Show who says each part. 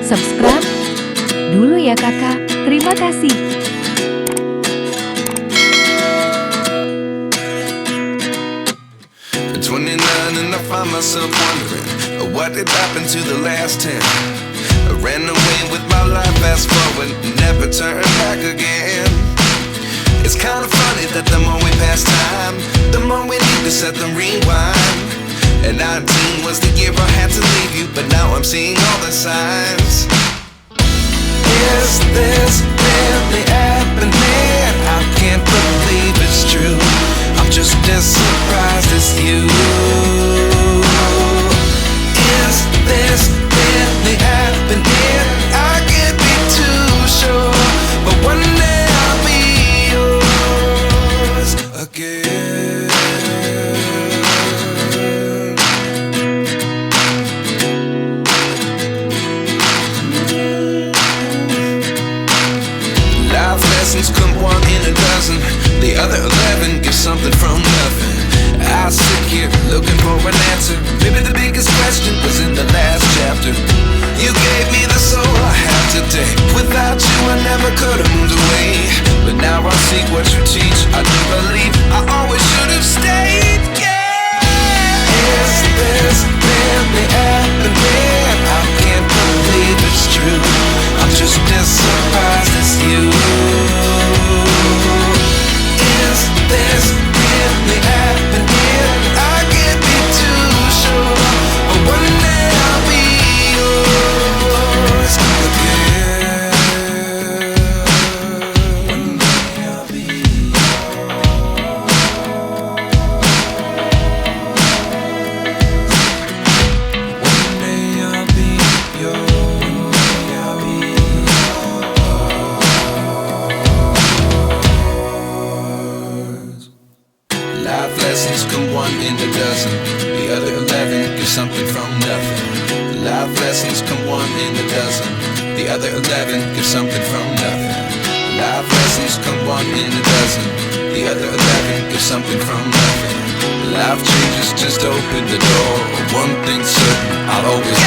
Speaker 1: subscribe dulu ya kakak. Terima kasih.
Speaker 2: At 29 and I find myself wondering what did happen to the last 10. I ran away with my life, fast forward, never turn back again. It's kind of funny that the more we pass time, the more we need to set the rewind. And 19 was the year I had to leave you, but now I'm seeing all the signs. Is this really happening? I can't believe it's true. I'm just as surprised as you. Is this really happening? I can't be too sure, but one day I'll be yours again. Life lessons come one in a dozen. The other 11 give something from nothing. I sit here looking for an answer. Maybe the biggest question was in the last chapter. You gave me the soul I have today. Without you I never could have moved away. But now I see what you teach. I do believe I always should have stayed. Yeah. Is this really happening? I can't believe it's true. I'm just as surprised as you. Is this really happening? I can't be too sure, but one day I'll be yours again. One day I'll be One day I'll be yours. I'll be yours. Life lessons come one in a dozen. The other 11 give something from nothing. Life lessons come one in a dozen. The other 11 give something from nothing. Life lessons come one in a dozen. The other 11 give something from nothing. Life changes just open the door. One thing's certain, I'll always